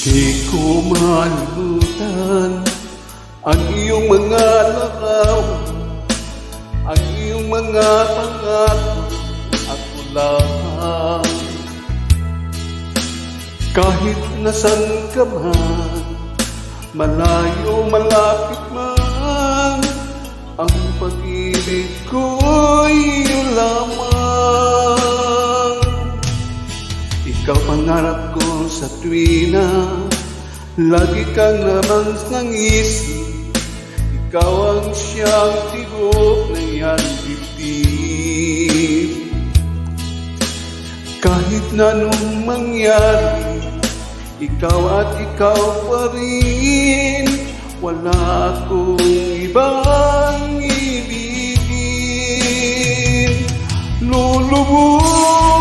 Di ko malimutan ang iyong mga larawan, ang iyong mga pangako, ako lang. Kahit nasan ka man, malayo malapit man, ang pag-ibig ko'y iyo lamang. Ikaw pangarap ko sa tuwina, lagi kang naman ng isip. Ikaw ang siyang tibok na iyang dibdib. Kahit na anong mangyari, ikaw at ikaw pa rin. Wala akong ibang ibigin. Lulubog